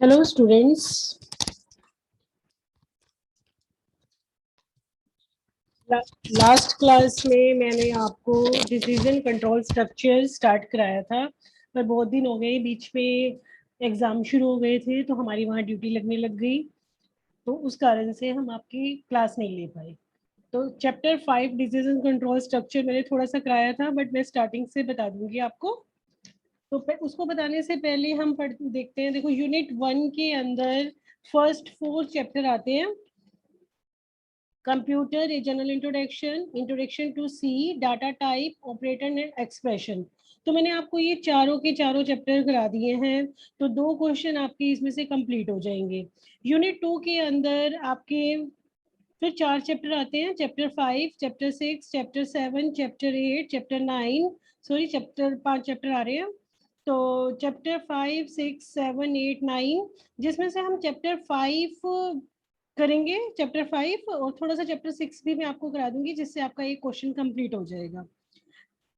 Hello students, last class में मैंने आपको डिसीजन कंट्रोल स्ट्रक्चर स्टार्ट कराया था, पर बहुत दिन हो गए, बीच में एग्ज़ाम शुरू हो गए थे तो हमारी वहाँ ड्यूटी लगने लग गई, तो उस कारण से हम आपकी क्लास नहीं ले पाए। तो चैप्टर 5 डिसीजन कंट्रोल स्ट्रक्चर मैंने थोड़ा सा कराया था, बट मैं स्टार्टिंग से बता दूंगी आपको। तो उसको बताने से पहले हम देखते हैं। देखो, यूनिट 1 के अंदर फर्स्ट 4 चैप्टर आते हैं। Computer, a general introduction, introduction to C, data type, operator and expression. तो मैंने आपको ये चारों के चारों चैप्टर करा दिए हैं, तो 2 क्वेश्चन आपके इसमें से कंप्लीट हो जाएंगे। यूनिट 2 के अंदर आपके फिर 4 चैप्टर आते हैं। Chapter 5, chapter 6, chapter 7, chapter 8, chapter 9, sorry chapter 5 चैप्टर आ रहे हैं। तो चैप्टर 5, 6, 7, 8, 9, जिसमें से हम चैप्टर 5 करेंगे, चैप्टर 5, और थोड़ा सा चैप्टर 6 भी मैं आपको करा दूंगी, जिससे आपका एक क्वेश्चन कंप्लीट हो जाएगा।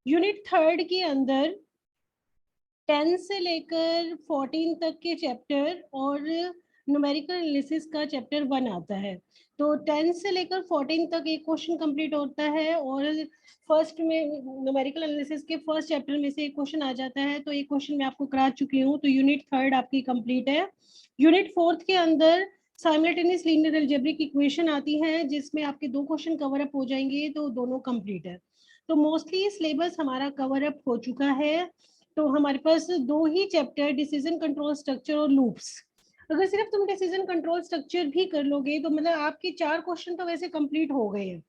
यूनिट 3 के अंदर 10 से लेकर 14 तक के चैप्टर और न्यूमेरिकल एनालिसिस का चैप्टर 1 आता है। तो 10 से लेकर 14 तक एक क्वेश्चन कंप्लीट होता है, और फर्स्ट में न्यूमेरिकल एनालिसिस के फर्स्ट चैप्टर में से एक क्वेश्चन आ जाता है। तो एक क्वेश्चन मैं आपको करा चुकी हूँ, तो यूनिट 3 आपकी कंप्लीट है। यूनिट 4 के अंदर साइमल्टेनियस लीनियर अलजेब्रिक इक्वेशन आती है, जिसमें आपके 2 क्वेश्चन कवर अप हो जाएंगे, तो दोनों कंप्लीट है। तो मोस्टली सिलेबस हमारा कवर अप हो चुका है। तो हमारे पास 2 ही चैप्टर, डिसीजन कंट्रोल स्ट्रक्चर और लूप्स। अगर सिर्फ तुम डिसीजन कंट्रोल स्ट्रक्चर भी कर लोगे तो मतलब आपके 4 क्वेश्चन तो वैसे कंप्लीट हो गए हैं,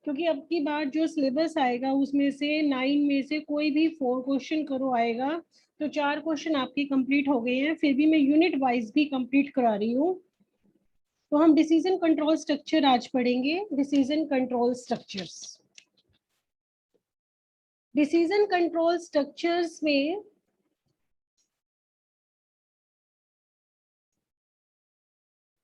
क्योंकि अब की बार जो सिलेबस आएगा उसमें से 9 में से कोई भी 4 क्वेश्चन करो आएगा, तो 4 क्वेश्चन आपके कंप्लीट हो गए हैं। फिर भी मैं यूनिट वाइज भी कंप्लीट करा रही हूँ। तो हम डिसीजन कंट्रोल स्ट्रक्चर आज पढ़ेंगे। Decision control structures, decision control structures में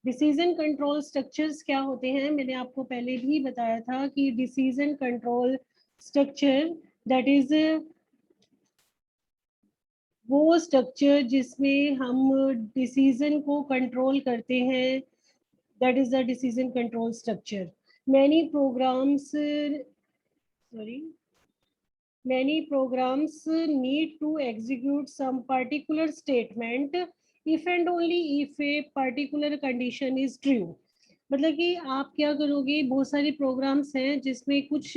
डिसीजन कंट्रोल स्ट्रक्चर्स क्या होते हैं, मैंने आपको पहले भी बताया था कि decision control structure that is वो स्ट्रक्चर जिसमें हम डिसीजन को कंट्रोल करते हैं, that is the decision control structure. Many programs sorry many programs need to execute some particular statement if and only if a particular condition is true। मतलब कि आप क्या करोगे, बहुत सारे प्रोग्राम्स हैं जिसमें कुछ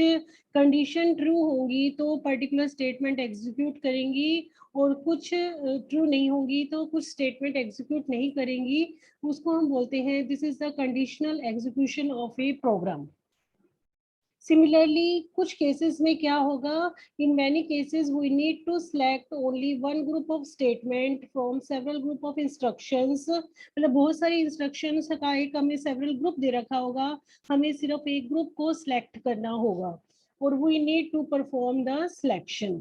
कंडीशन ट्रू होंगी तो पर्टिकुलर स्टेटमेंट एग्जीक्यूट करेंगी, और कुछ ट्रू नहीं होंगी तो कुछ स्टेटमेंट एग्जीक्यूट नहीं करेंगी। उसको हम बोलते हैं, this is the conditional execution of a program. Similarly कुछ केसेस में क्या होगा, in many cases we need to select only one group of statement from several group of instructions. मतलब बहुत सारी इंस्ट्रक्शंस का एक हमें सेवरल ग्रुप दे रखा होगा, हमें सिर्फ एक ग्रुप को सिलेक्ट करना होगा, और we need to perform the selection.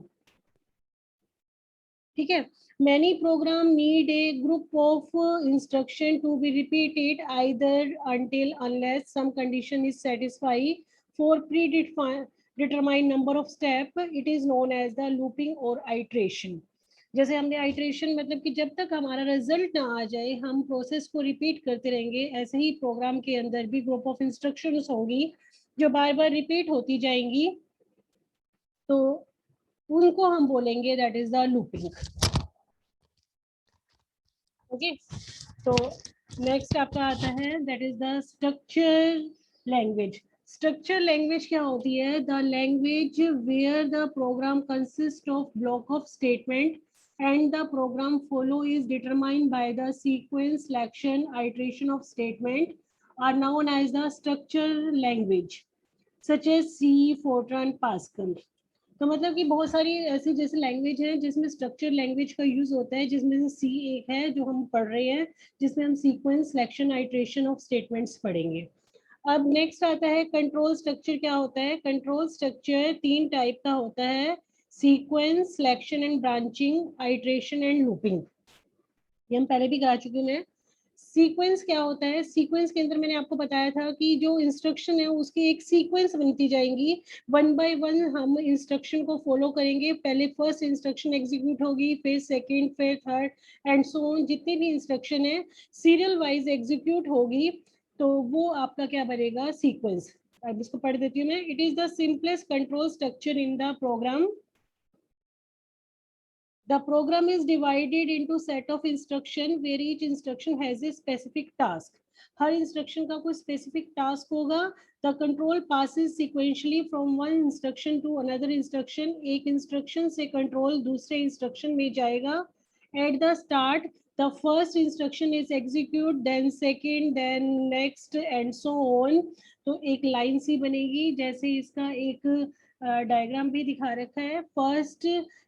ठीक है। Many program need a group of instruction to be repeated either until unless some condition is satisfy for predetermined number of step, it is known as the looping और iteration. जैसे हमने iteration मतलब कि जब तक हमारा result ना आ जाए हम प्रोसेस को रिपीट करते रहेंगे, ऐसे ही प्रोग्राम के अंदर भी ग्रुप ऑफ इंस्ट्रक्शंस होंगी जो बार बार रिपीट होती जाएंगी, तो उनको हम बोलेंगे that is the looping. Okay. तो नेक्स्ट आपका आता है that is the structure language. Structure language क्या होती है, the language where the program consist of block of statement and the program follow is determined by the sequence, selection, iteration of statement are known as the structure language such as C, Fortran, Pascal। तो मतलब कि बहुत सारी ऐसी जैसे language है जिसमें structure language का यूज होता है, जिसमें से सी एक है जो हम पढ़ रहे हैं, जिसमें हम sequence, selection, iteration of statements पढ़ेंगे। अब नेक्स्ट आता है कंट्रोल स्ट्रक्चर। क्या होता है कंट्रोल स्ट्रक्चर, 3 टाइप का होता है, sequence, selection and branching, iteration and looping. ये हम पहले भी करा चुके हैं। सीक्वेंस क्या होता है? सीक्वेंस के अंदर मैंने आपको बताया था कि जो इंस्ट्रक्शन है उसकी एक सीक्वेंस बनती जाएंगी, वन बाय वन हम इंस्ट्रक्शन को फॉलो करेंगे। पहले फर्स्ट इंस्ट्रक्शन एग्जीक्यूट होगी, फिर सेकंड, फिर थर्ड एंड सो ऑन, जितनी भी इंस्ट्रक्शन है सीरियल वाइज एग्जीक्यूट होगी, तो वो आपका क्या बनेगा? सीक्वेंस। अब इसको पढ़ देती हूँ मैं। It is the simplest control structure in the program. The program is divided into set of instruction where each instruction has a specific task. Her instruction का कोई specific task होगा. The control passes sequentially from one instruction to another instruction. एक instruction से control दूसरे instruction में जाएगा. At the start, the first instruction is execute, then second, then next, and so on. तो एक line सी बनेगी, जैसे इसका एक डायग्राम भी दिखा रखा है। फर्स्ट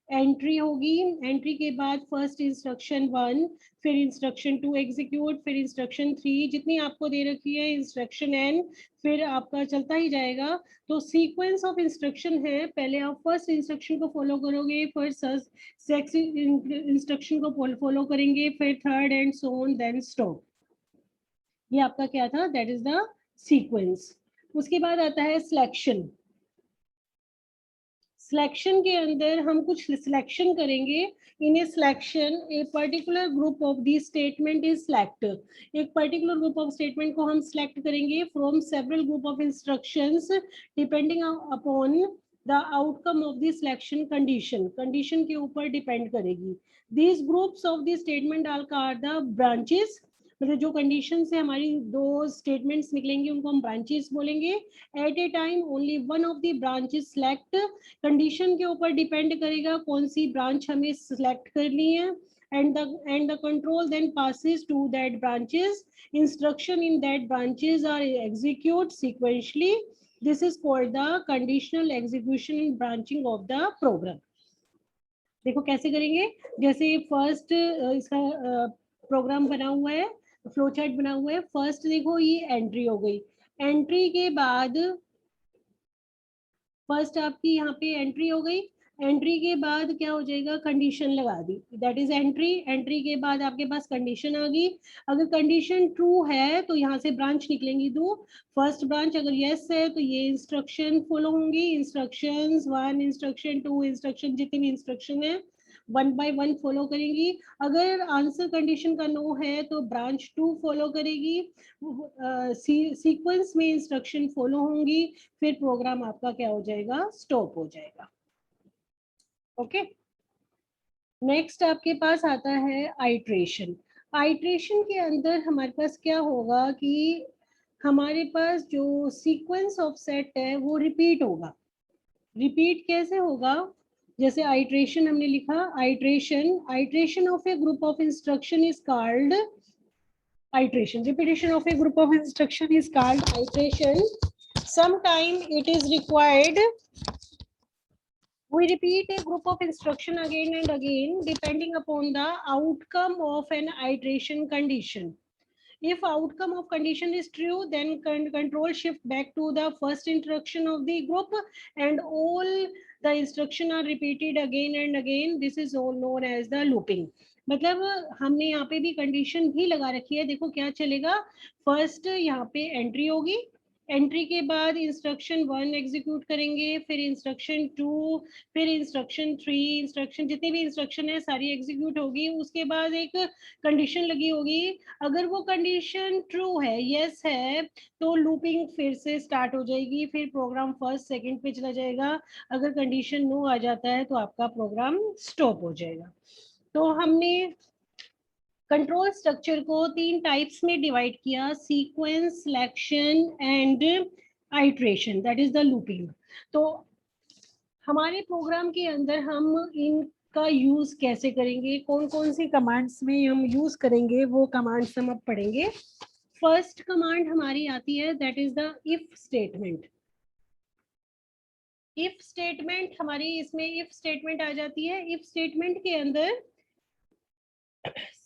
एंट्री होगी, एंट्री के बाद फर्स्ट इंस्ट्रक्शन 1, फिर इंस्ट्रक्शन 2 एग्जीक्यूट, फिर इंस्ट्रक्शन 3, जितनी आपको दे रखी है इंस्ट्रक्शन n, फिर आपका चलता ही जाएगा। तो सीक्वेंस ऑफ इंस्ट्रक्शन है, पहले आप फर्स्ट इंस्ट्रक्शन को फॉलो करोगे, फिर सेकंड इंस्ट्रक्शन को फॉलो करेंगे, फिर third and so on, then stop. ये आपका क्या था? That is the sequence. उसके बाद आता है सिलेक्शन। सिलेक्शन के अंदर हम कुछ सिलेक्शन करेंगे। In a selection a particular group of the statement is select. एक पर्टिकुलर ग्रुप ऑफ स्टेटमेंट को हम सिलेक्ट करेंगे from several group of instructions depending upon the outcome of the selection condition. Condition के ऊपर depend करेगी। These groups of the statement are the branches. मतलब जो condition से हमारी दो स्टेटमेंट्स निकलेंगे उनको हम ब्रांचेस बोलेंगे। At a time only one of the branches select. Condition के ऊपर डिपेंड करेगा कौन सी ब्रांच हमें सिलेक्ट करनी है। and the control then passes to that branches. Instruction in that branches are execute sequentially. This is called the conditional execution in branching of the program. देखो कैसे करेंगे। जैसे फर्स्ट इसका प्रोग्राम बना हुआ है, फ्लो चार्ट बना हुआ है। फर्स्ट देखो ये एंट्री हो गई, एंट्री के बाद फर्स्ट आपकी यहाँ पे एंट्री हो गई, एंट्री के बाद क्या हो जाएगा? कंडीशन लगा दी, दैट इज एंट्री। एंट्री के बाद आपके पास कंडीशन आ गई। अगर कंडीशन ट्रू है तो यहाँ से ब्रांच निकलेंगी दो। फर्स्ट ब्रांच अगर यस है तो ये इंस्ट्रक्शन फॉलो होंगी, इंस्ट्रक्शंस 1, इंस्ट्रक्शन 2, इंस्ट्रक्शन जितनी भी इंस्ट्रक्शन है वन बाय वन फॉलो करेंगी। अगर आंसर कंडीशन का नो है तो ब्रांच 2 फॉलो करेगी। सीक्वेंस में इंस्ट्रक्शन फॉलो होंगी, फिर प्रोग्राम आपका क्या हो जाएगा? स्टॉप हो जाएगा। ओके। नेक्स्ट आपके पास आता है आइट्रेशन। आइट्रेशन के अंदर हमारे पास क्या होगा कि हमारे पास जो सीक्वेंस ऑफ सेट है वो रिपीट होगा। रिपीट कैसे होगा? जैसे आइट्रेशन हमने लिखा, iteration of A group of instruction is called iteration. Repetition of a group of instruction is called iteration. Sometime it is required we repeat a group of instruction again and again depending upon the outcome of an iteration condition. If outcome of condition is true, then control shift back to the first instruction of the group and all the instruction are repeated again and again. This is all known as the looping. मतलब हमने यहाँ पे भी condition भी लगा रखी है। देखो क्या चलेगा, फर्स्ट यहाँ पे एंट्री होगी, एंट्री के बाद इंस्ट्रक्शन 1 एग्जीक्यूट करेंगे, फिर इंस्ट्रक्शन 2, फिर इंस्ट्रक्शन 3, इंस्ट्रक्शन जितनी भी इंस्ट्रक्शन है सारी एग्जीक्यूट होगी। उसके बाद एक कंडीशन लगी होगी, अगर वो कंडीशन ट्रू है, यस है, तो लूपिंग फिर से स्टार्ट हो जाएगी, फिर प्रोग्राम फर्स्ट सेकंड पे चला जाएगा। अगर कंडीशन नो आ जाता है तो आपका प्रोग्राम स्टॉप हो जाएगा। तो हमने कंट्रोल स्ट्रक्चर को 3 टाइप्स में डिवाइड किया, sequence, selection and iteration, that is the looping. तो हमारे प्रोग्राम के अंदर हम इनका यूज कैसे करेंगे, कौन कौन सी कमांड्स में हम यूज करेंगे, वो कमांड्स हम अब पढ़ेंगे। फर्स्ट कमांड हमारी आती है, that is the if statement. If statement हमारी इसमें इफ स्टेटमेंट आ जाती है। इफ स्टेटमेंट के अंदर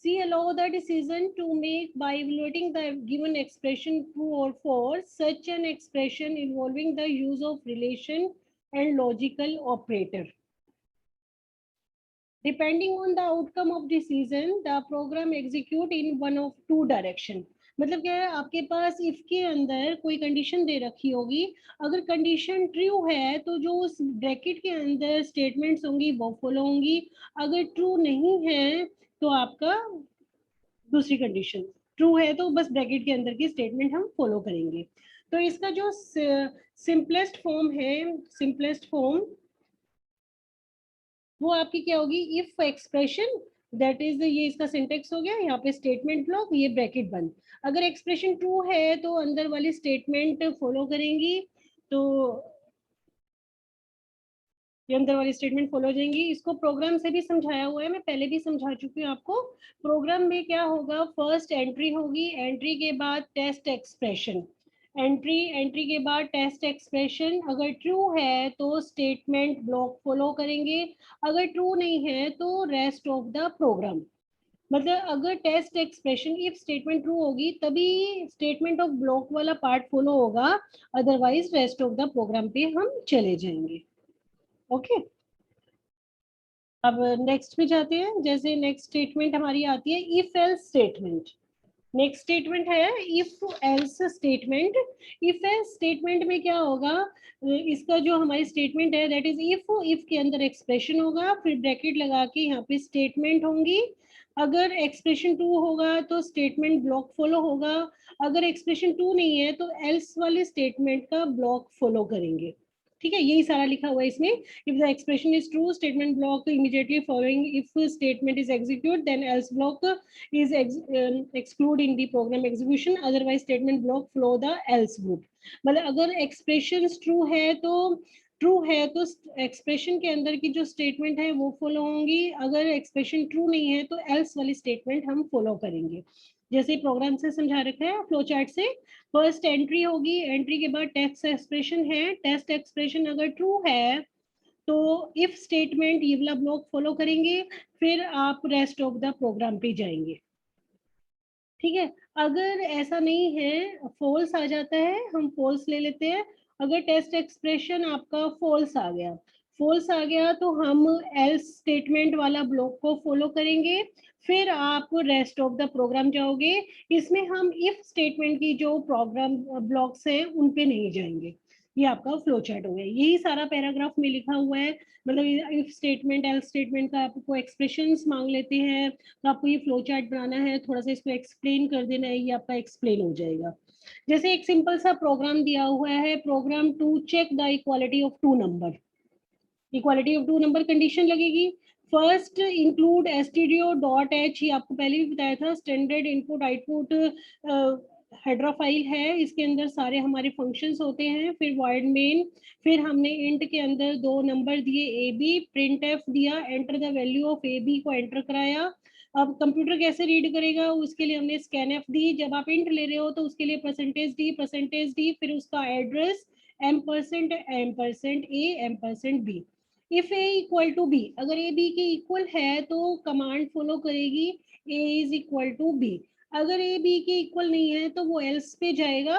C allow the decision to make by evaluating the given expression true or false. Such an expression involving the use of relation and logical operator. Depending on the outcome of decision the program execute in one of two direction. मतलब क्या है, आपके पास if के अंदर कोई condition दे रखी होगी, अगर कंडीशन ट्रू है तो जो उस ब्रैकेट के अंदर स्टेटमेंट्स होंगी वो फॉलो होंगी, अगर ट्रू नहीं है तो आपका दूसरी कंडीशन, ट्रू है तो बस ब्रैकेट के अंदर की स्टेटमेंट हम फॉलो करेंगे। तो इसका जो सिंपलेस्ट फॉर्म है, सिंपलेस्ट फॉर्म वो आपकी क्या होगी, इफ एक्सप्रेशन, दैट इज ये इसका सिंटेक्स हो गया, यहाँ पे स्टेटमेंट ब्लॉक, ये ब्रैकेट बंद। अगर एक्सप्रेशन ट्रू है तो अंदर वाली स्टेटमेंट फॉलो करेंगी, तो ये अंदर वाली स्टेटमेंट फॉलो हो जाएंगी। इसको प्रोग्राम से भी समझाया हुआ है, मैं पहले भी समझा चुकी हूँ आपको। प्रोग्राम में क्या होगा, फर्स्ट एंट्री होगी, एंट्री के बाद टेस्ट एक्सप्रेशन, एंट्री के बाद टेस्ट एक्सप्रेशन, अगर ट्रू है तो स्टेटमेंट ब्लॉक फॉलो करेंगे, अगर ट्रू नहीं है तो रेस्ट ऑफ द प्रोग्राम। मतलब अगर test expression if statement true होगी तभी स्टेटमेंट ऑफ ब्लॉक वाला पार्ट फॉलो होगा, otherwise rest of the program पे हम चले जाएंगे। ओके अब नेक्स्ट पे जाते हैं। जैसे नेक्स्ट स्टेटमेंट हमारी आती है if else statement. Next statement है if else statement. If else statement में क्या होगा, इसका जो हमारी स्टेटमेंट है दैट इज इफ के अंदर एक्सप्रेशन होगा, फिर ब्रैकेट लगा के यहाँ पे स्टेटमेंट होंगी। अगर एक्सप्रेशन ट्रू होगा तो स्टेटमेंट ब्लॉक फॉलो होगा, अगर एक्सप्रेशन ट्रू नहीं है तो एल्स वाले स्टेटमेंट का ब्लॉक फॉलो करेंगे। ठीक है, यही सारा लिखा हुआ है इसमें। If the expression is true statement block immediately following if statement is execute then else block is exclude in the program execution, otherwise statement block flow the else group। मतलब अगर एक्सप्रेशन ट्रू है तो expression के अंदर की जो statement है वो फॉलो होंगी, अगर एक्सप्रेशन ट्रू नहीं है तो एल्स वाली स्टेटमेंट हम फॉलो करेंगे। जैसे प्रोग्राम से समझा रखा है फ्लो चार्ट से, फर्स्ट एंट्री होगी, एंट्री के बाद टेस्ट एक्सप्रेशन है, टेस्ट एक्सप्रेशन अगर ट्रू है तो इफ स्टेटमेंट ये वाला ब्लॉक फॉलो करेंगे, फिर आप रेस्ट ऑफ द प्रोग्राम पे जाएंगे। ठीक है, अगर ऐसा नहीं है, फॉल्स आ जाता है, हम फॉल्स ले लेते हैं। अगर टेस्ट एक्सप्रेशन आपका फॉल्स आ गया तो हम एल्स स्टेटमेंट वाला ब्लॉक को फॉलो करेंगे, फिर आप रेस्ट ऑफ द प्रोग्राम जाओगे। इसमें हम इफ स्टेटमेंट की जो प्रोग्राम ब्लॉक्स हैं उन पे नहीं जाएंगे। ये आपका फ्लो चार्ट हो गया, यही सारा पैराग्राफ में लिखा हुआ है। मतलब इफ स्टेटमेंट एल्स स्टेटमेंट का आपको एक्सप्रेशंस मांग लेते हैं, तो आपको ये फ्लो चार्ट बनाना है, थोड़ा सा इसको एक्सप्लेन कर देना है, ये आपका एक्सप्लेन हो जाएगा। जैसे एक सिंपल सा प्रोग्राम दिया हुआ है, program to check the equality of two number. Equality of two number condition लगेगी, first include stdio dot h, ये आपको पहले भी बताया था, standard input output header file है, इसके अंदर सारे हमारे फंक्शंस होते हैं। फिर void main, फिर हमने इंट के अंदर दो नंबर दिए ए बी, प्रिंट एफ दिया, enter the value of A B को एंटर कराया। अब कंप्यूटर कैसे रीड करेगा उसके लिए हमने स्कैन एफ दी, जब आप इंट ले रहे हो तो उसके लिए परसेंटेज डी, फिर उसका address M percent A M percent B. If A equal to B, अगर ए बी के इक्वल है तो कमांड फॉलो करेगी ए इज इक्वल टू बी, अगर ए बी के इक्वल नहीं है तो वो एल्स पे जाएगा,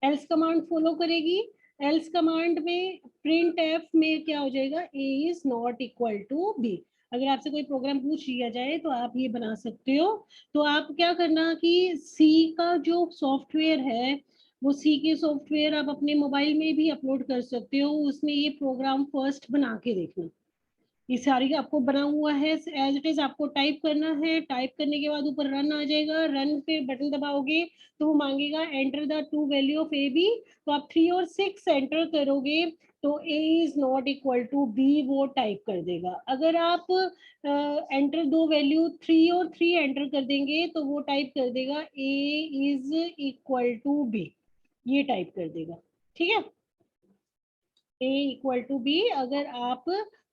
एल्स कमांड फॉलो करेगी। एल्स कमांड में प्रिंट एफ में क्या हो जाएगा, a is not equal to B. अगर आपसे कोई प्रोग्राम पूछ लिया जाए तो आप ये बना सकते हो। तो आप क्या करना कि सी का जो सॉफ्टवेयर है, वो सी के सॉफ्टवेयर आप अपने मोबाइल में भी अपलोड कर सकते हो, उसमें ये प्रोग्राम फर्स्ट बना के देखना। ये सारी आपको बना हुआ है एज इट इज, आपको टाइप करना है, टाइप करने के बाद ऊपर रन आ जाएगा, रन पे बटन दबाओगे तो वो मांगेगा enter the two value of A b, तो आप 3 और 6 एंटर करोगे तो a is not equal to b वो टाइप कर देगा। अगर आप एंटर दो वैल्यू 3 और 3 एंटर कर देंगे तो वो टाइप कर देगा ए इज इक्वल टू बी, ये टाइप कर देगा। ठीक है, ए इक्वल टू बी, अगर आप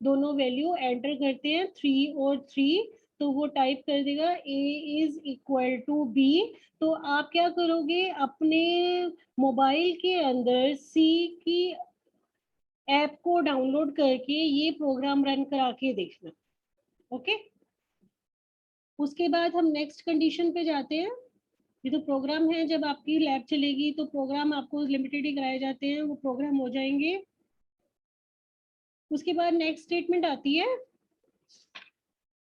दोनों वैल्यू एंटर करते हैं 3 और 3 तो वो टाइप कर देगा ए इज इक्वल टू बी। तो आप क्या करोगे, अपने मोबाइल के अंदर सी की ऐप को डाउनलोड करके ये प्रोग्राम रन करा के देखना। ओके, उसके बाद हम नेक्स्ट कंडीशन पे जाते हैं। ये तो प्रोग्राम है, जब आपकी लैब चलेगी तो प्रोग्राम आपको लिमिटेड ही कराए जाते हैं, वो प्रोग्राम हो जाएंगे। उसके बाद नेक्स्ट स्टेटमेंट आती है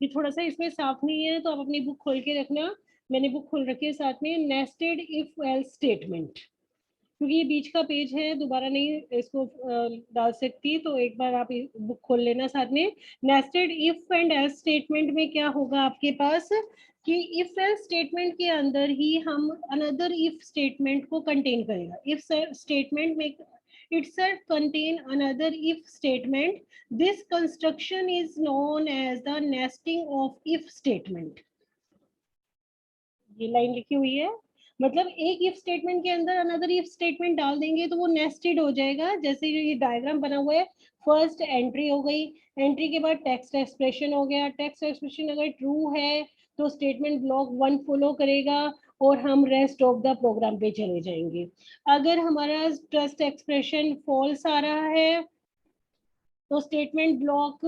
ये थोड़ा सा इसमें साफ नहीं है तो आप अपनी बुक खोल के रखना, मैंने बुक खोल रखी है साथ में, नेस्टेड इफ एल्स स्टेटमेंट, क्योंकि ये बीच का पेज है, दोबारा नहीं इसको डाल सकती, तो एक बार आप बुक खोल लेना साथ में। Nested if and else statement में क्या होगा आपके पास कि इफ एल्स स्टेटमेंट के अंदर ही हम अनदर इफ स्टेटमेंट को कंटेन करेगा। इफ स्टेटमेंट में itself contain another if statement, this construction is known as the nesting of if statement। ये लाइन लिखी हुई है, मतलब एक इफ स्टेटमेंट के अंदर अनदर इफ स्टेटमेंट डाल देंगे तो वो नेस्टेड हो जाएगा। जैसे ये डायग्राम बना हुआ है, फर्स्ट एंट्री हो गई, एंट्री के बाद टेक्स्ट एक्सप्रेशन हो गया, टेक्स्ट एक्सप्रेशन अगर ट्रू है तो स्टेटमेंट ब्लॉक 1 फॉलो करेगा और हम रेस्ट ऑफ द प्रोग्राम पे चले जाएंगे। अगर हमारा टेक्स्ट एक्सप्रेशन फॉल्स आ रहा है तो स्टेटमेंट ब्लॉक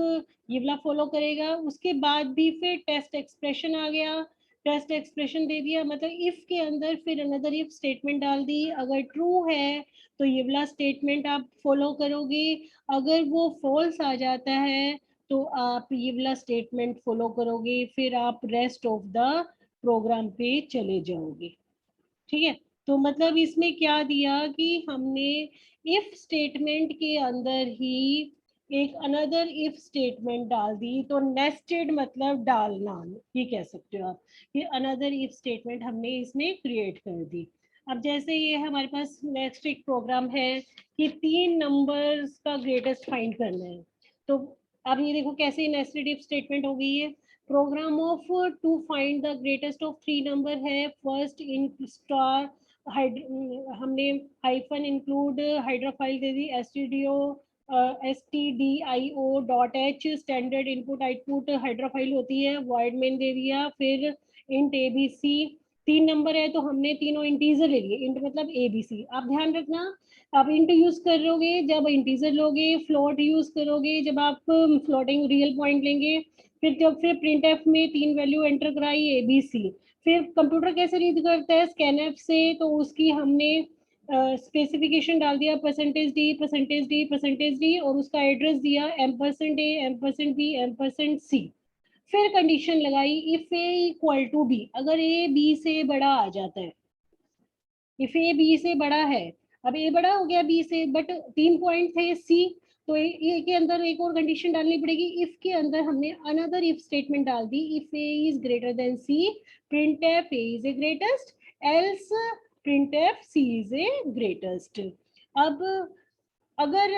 ये वाला फॉलो करेगा। उसके बाद भी फिर टेस्ट एक्सप्रेशन आ गया, टेस्ट एक्सप्रेशन दे दिया, मतलब इफ के अंदर फिर अनदर इफ स्टेटमेंट डाल दी, अगर ट्रू है तो ये वाला स्टेटमेंट आप फॉलो करोगे, अगर वो फॉल्स आ जाता है तो आप ये वाला स्टेटमेंट फॉलो करोगे, फिर आप रेस्ट ऑफ द प्रोग्राम पे चले जाओगे। ठीक है, तो मतलब इसमें क्या दिया कि हमने इफ स्टेटमेंट के अंदर ही एक अनदर इफ स्टेटमेंट डाल दी, तो नेस्टेड मतलब डालना, ये कह सकते हो आप कि अनदर इफ स्टेटमेंट हमने इसमें क्रिएट कर दी। अब जैसे ये हमारे पास नेक्स्ट एक प्रोग्राम है कि 3 नंबर्स का ग्रेटेस्ट फाइंड करना है, तो अब ये देखो कैसे नेस्टेड इफ स्टेटमेंट हो गई है। Program of to find the greatest of 3 number है, फर्स्ट इन स्टार हमने हाइफन इंक्लूड हाइड्रा फाइल दे दी, stdio.h standard input output header file होती है, वॉइड मेन दे दिया, फिर इंट abc। 3 नंबर है तो हमने तीनों इंटीजर ले लिए, इंट मतलब abc। आप ध्यान रखना, आप इंट यूज करोगे जब इंटीजर लोगे, फ्लोट यूज करोगे जब आप फ्लोटिंग रियल पॉइंट लेंगे, फिर प्रिंट एफ में 3 वैल्यू एंटर कराई abc। फिर कंप्यूटर कैसे रीड करता है स्कैनएफ से, तो उसकी हमने स्पेसिफिकेशन डाल दिया, percentage D percentage D percentage D, और उसका एड्रेस दिया एम%a एम%b एम%c। फिर कंडीशन लगाई if A equal to B, अगर ए बी से बड़ा आ जाता है, इफ ए बी से बड़ा है, अब ए बड़ा हो गया बी से, बट 3 पॉइंट थे सी, तो ए के अंदर एक और कंडीशन डालनी पड़ेगी। इफ के अंदर हमने अनदर इफ स्टेटमेंट डाल दी, if a is greater than c, print f a is a greatest, else print f c is a greatest. अब अगर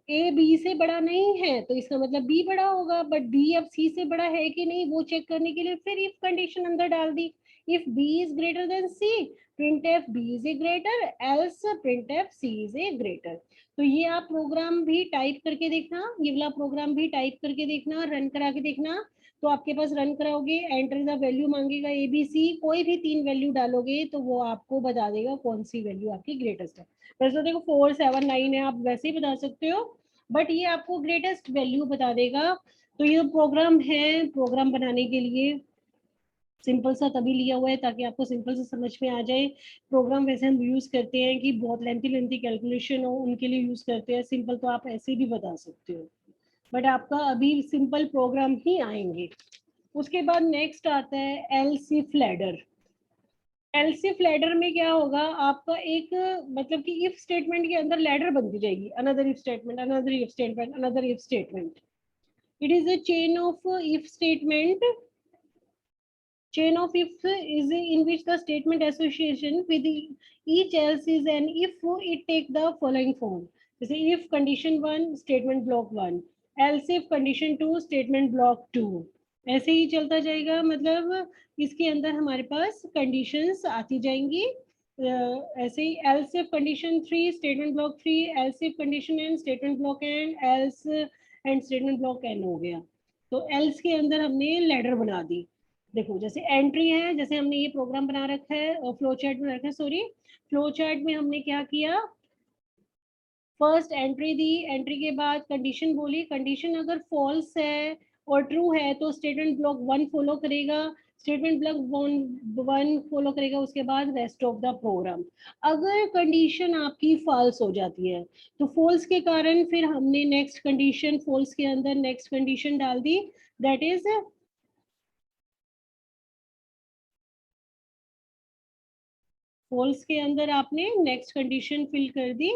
ए बी से बड़ा नहीं है तो इसका मतलब बी बड़ा होगा, बट बी अब सी से बड़ा है कि नहीं वो चेक करने के लिए फिर इफ कंडीशन अंदर डाल दी, if b is greater than c, printf b is a greater, else printf c is a greater। तो ये आप प्रोग्राम भी टाइप करके देखना, ये वाला प्रोग्राम भी टाइप करके देखना, रन करा के देखना, तो आपके पास रन कराओगे, एंटर द वैल्यू मांगेगा एबीसी, कोई भी 3 वैल्यू डालोगे तो वो आपको बता देगा कौन सी वैल्यू आपकी ग्रेटेस्ट है। वैसे तो देखो 4 7 9 है, आप वैसे ही बता सकते हो, बट ये आपको ग्रेटेस्ट वैल्यू बता देगा। तो ये प्रोग्राम है, प्रोग्राम बनाने के लिए सिंपल सा तभी लिया हुआ है ताकि आपको सिंपल से समझ में आ जाए। प्रोग्राम वैसे हम यूज करते हैं कि बहुत लेंथी कैलकुलेशन हो उनके लिए यूज करते हैं, सिंपल तो आप ऐसे भी बता सकते हो, बट आपका अभी सिंपल प्रोग्राम ही आएंगे। उसके बाद नेक्स्ट आता है एलसीफ लैडर। एलसीफ लैडर में क्या होगा आपका, एक मतलब कि इफ स्टेटमेंट के अंदर लैडर बनती जाएगी, another if statement another if statement another if statement. It is a chain of if statement, chain of if is in which the statement association with each else is an if it take the following form, जैसे if condition 1 statement block 1, else if condition 2 statement block 2, ऐसे ही चलता जाएगा। मतलब इसके अंदर हमारे पास conditions आती जाएंगी, ऐसे ही else if condition 3 statement block 3, else if condition n statement block n, else and statement block n हो गया। तो else के अंदर हमने लैडर बना दी। देखो जैसे एंट्री है, जैसे हमने ये प्रोग्राम बना रखा है और फ्लो चार्ट में रखा है, सॉरी फ्लो चार्ट में हमने क्या किया, फर्स्ट एंट्री दी, एंट्री के बाद कंडीशन बोली, कंडीशन अगर फॉल्स है और ट्रू है तो स्टेटमेंट ब्लॉक 1 फॉलो करेगा, स्टेटमेंट ब्लॉक 1 फॉलो करेगा, उसके बाद रेस्ट ऑफ द प्रोग्राम। अगर कंडीशन आपकी फॉल्स हो जाती है तो फॉल्स के कारण फिर हमने नेक्स्ट कंडीशन, फॉल्स के अंदर नेक्स्ट कंडीशन डाल दी, दैट इज फॉल्स के अंदर आपने नेक्स्ट कंडीशन फिल कर दी,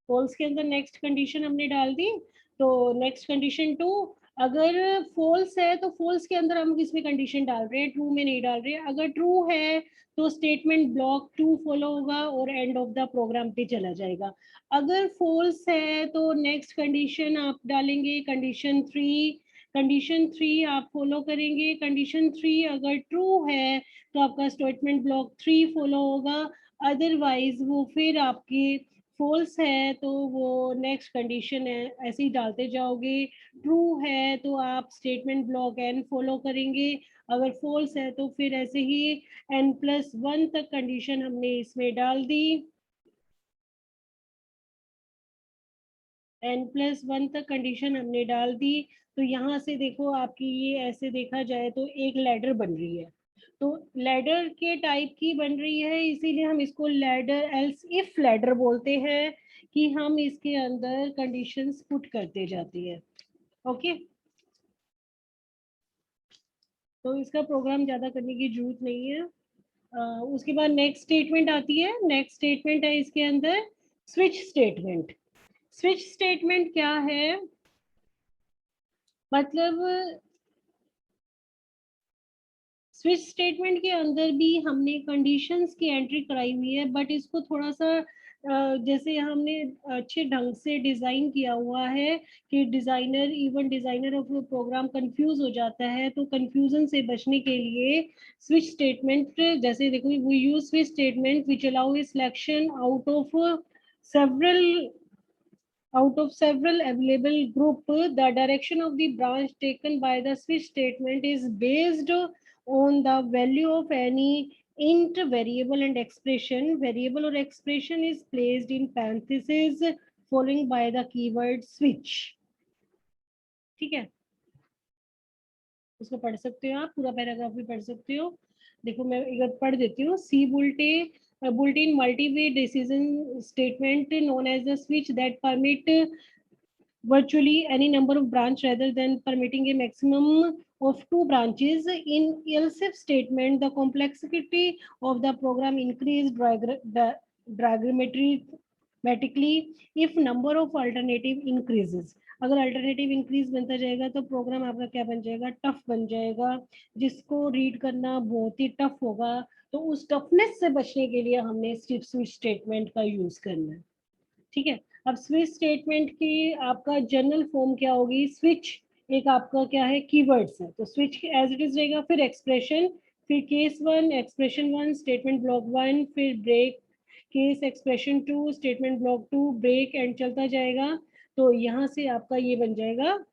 फॉल्स के अंदर नेक्स्ट कंडीशन हमने डाल दी। तो नेक्स्ट कंडीशन 2, अगर फॉल्स है तो फॉल्स के अंदर हम किसमें कंडीशन डाल रहे हैं, ट्रू में नहीं डाल रहे हैं। अगर ट्रू है तो स्टेटमेंट ब्लॉक 2 फॉलो होगा और एंड ऑफ द प्रोग्राम पे चला जाएगा। अगर फॉल्स है तो नेक्स्ट कंडीशन आप डालेंगे कंडीशन 3, कंडीशन 3 आप फॉलो करेंगे। कंडीशन 3 अगर ट्रू है तो आपका स्टेटमेंट ब्लॉक 3 फॉलो होगा, अदरवाइज वो फिर आपकी फॉल्स है तो वो नेक्स्ट कंडीशन है ऐसे ही डालते जाओगे। ट्रू है तो आप स्टेटमेंट ब्लॉक एन फॉलो करेंगे, अगर फॉल्स है तो फिर ऐसे ही n+1 तक कंडीशन हमने इसमें डाल दी, n+1 तक कंडीशन हमने डाल दी। तो यहाँ से देखो आपकी ये ऐसे देखा जाए तो एक लैडर बन रही है, तो लैडर के टाइप की बन रही है, इसीलिए हम इसको लैडर एल्स इफ लैडर बोलते हैं कि हम इसके अंदर कंडीशंस पुट करते जाती है। ओके, तो इसका प्रोग्राम ज्यादा करने की जरूरत नहीं है। उसके बाद नेक्स्ट स्टेटमेंट आती है, नेक्स्ट स्टेटमेंट है इसके अंदर स्विच स्टेटमेंट। स्विच स्टेटमेंट क्या है, मतलब स्विच स्टेटमेंट के अंदर भी हमने कंडीशंस की एंट्री कराई हुई है, बट इसको थोड़ा सा जैसे हमने अच्छे ढंग से डिजाइन किया हुआ है कि designer, even designer of program confuse हो जाता है, तो कंफ्यूजन से बचने के लिए स्विच स्टेटमेंट, जैसे देखो we use switch statement which allow selection several out of several available group. The direction of the branch taken by the switch statement is based on the value of any int variable and expression. Variable or expression is placed in parentheses following by the keyword switch. ठीक है, उसको पढ़ सकते हो, आप पूरा paragraph भी पढ़ सकते हो। देखो मैं एक बार पढ़ देती हूँ। C built-in multi-way decision statement known as the switch that permit virtually any number of branch rather than permitting a maximum of 2 branches. In else if statement, the complexity of the program increased dramatically if number of alternative increases. अगर alternative increase बनता जाएगा तो programme आपका क्या बन जाएगा, tough बन जाएगा, जिसको रीड करना बहुत ही टफ होगा। तो उस टफनेस से बचने के लिए हमने स्विच स्टेटमेंट का यूज करना है। ठीक है, अब स्विच स्टेटमेंट की आपका जनरल फॉर्म क्या होगी, स्विच एक आपका क्या है, कीवर्ड्स है, तो स्विच एज इट इज रहेगा, फिर एक्सप्रेशन, फिर केस 1 एक्सप्रेशन 1 स्टेटमेंट ब्लॉक 1, फिर break case expression 2 statement block 2 break, and चलता जाएगा। तो यहाँ से आपका ये बन जाएगा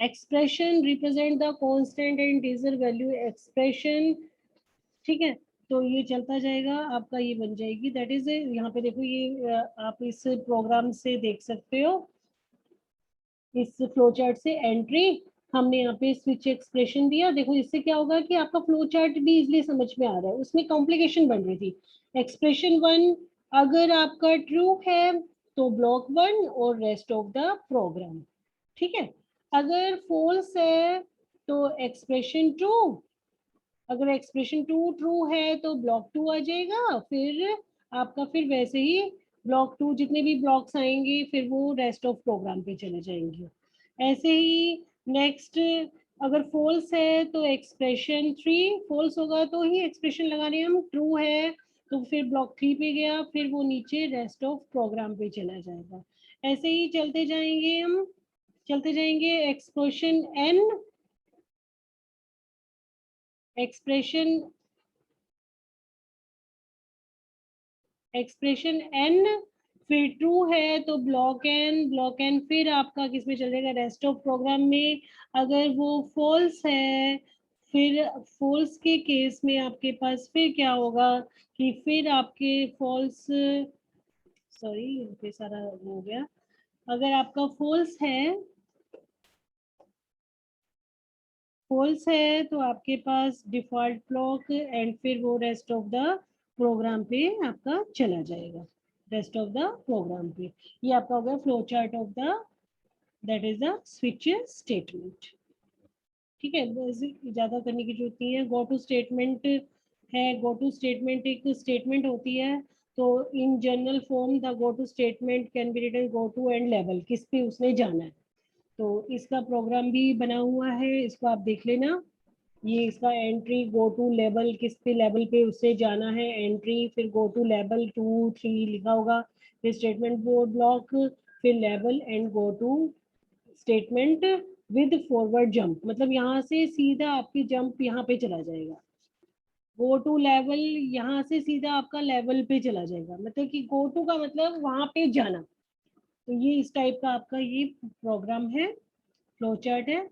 expression represent the constant and integer value expression. ठीक है, तो ये चलता जाएगा, आपका ये बन जाएगी, दैट इज यहाँ पे देखो ये आप इस प्रोग्राम से देख सकते हो, इस फ्लो चार्ट से एंट्री हमने यहाँ पे स्विच एक्सप्रेशन दिया। देखो इससे क्या होगा कि आपका फ्लो चार्ट भी इजिली समझ में आ रहा है, उसमें कॉम्प्लिकेशन बन रही थी। एक्सप्रेशन 1 अगर आपका ट्रू है तो ब्लॉक 1 और रेस्ट ऑफ द प्रोग्राम। ठीक है, अगर फॉल्स है तो एक्सप्रेशन 2, अगर एक्सप्रेशन 2 ट्रू है तो ब्लॉक 2 आ जाएगा, फिर आपका फिर वैसे ही ब्लॉक 2 जितने भी ब्लॉक्स आएंगे फिर वो रेस्ट ऑफ प्रोग्राम पे चले जाएंगे। ऐसे ही नेक्स्ट अगर फॉल्स है तो एक्सप्रेशन 3 फॉल्स होगा तो ही एक्सप्रेशन लगाने हम, ट्रू है तो फिर ब्लॉक 3 पे गया, फिर वो नीचे रेस्ट ऑफ प्रोग्राम पे चला जाएगा। ऐसे ही चलते जाएंगे हम, चलते जाएंगे एक्सप्रेशन एन, एक्सप्रेशन एन फिर ट्रू है तो ब्लॉक एन फिर आपका किस में चल जाएगा, रेस्ट ऑफ प्रोग्राम में। अगर वो फॉल्स है, फिर फॉल्स के केस में आपके पास फिर क्या होगा कि फिर आपके फॉल्स, सॉरी यहाँ पे सारा हो गया, अगर आपका फॉल्स है तो आपके पास डिफॉल्ट ब्लॉक एंड फिर वो रेस्ट ऑफ द प्रोग्राम पे आपका चला जाएगा, रेस्ट ऑफ द प्रोग्राम पे। ये आपका हो गया flow chart of the, that is the switch statement. ठीक है, ज्यादा करने की जरूरत नहीं है। गो टू स्टेटमेंट है, गो टू स्टेटमेंट एक स्टेटमेंट होती है, तो in general form the go to statement can be written go to and लेवल, किस पे उसने जाना है। तो इसका प्रोग्राम भी बना हुआ है, इसको आप देख लेना। ये इसका एंट्री गो टू लेवल, किस पे लेवल पे उससे जाना है, एंट्री, फिर गो टू लेवल 2 3 लिखा होगा, फिर स्टेटमेंट बोर्ड ब्लॉक, फिर लेवल and go to statement with forward jump, मतलब यहाँ से सीधा आपकी जंप यहाँ पे चला जाएगा। गो टू लेवल, यहाँ से सीधा आपका लेवल पे चला जाएगा, मतलब कि गो टू का मतलब वहां पे जाना। तो ये इस टाइप का आपका ये प्रोग्राम है, फ्लो चार्ट है।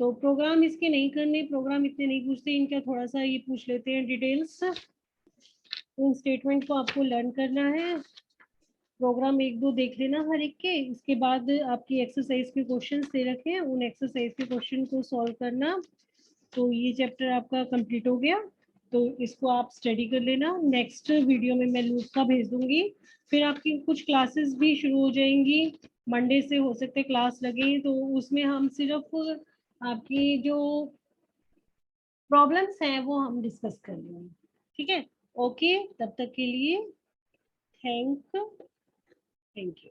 तो प्रोग्राम इसके नहीं करने, प्रोग्राम इतने नहीं पूछते, इनका थोड़ा सा ये पूछ लेते हैं डिटेल्स। इन स्टेटमेंट को आपको लर्न करना है, प्रोग्राम एक दो देख लेना हर एक के, इसके बाद आपकी एक्सरसाइज के क्वेश्चन दे रखे हैं, उन एक्सरसाइज के क्वेश्चन को सॉल्व करना। तो ये चैप्टर आपका कंप्लीट हो गया, तो इसको आप स्टडी कर लेना। नेक्स्ट वीडियो में मैं लूप का भेज दूंगी, फिर आपकी कुछ क्लासेस भी शुरू हो जाएंगी, मंडे से हो सकते क्लास लगे, तो उसमें हम सिर्फ आपकी जो प्रॉब्लम्स हैं वो हम डिस्कस कर लेंगे। ठीक है, ओके, तब तक के लिए थैंक यू।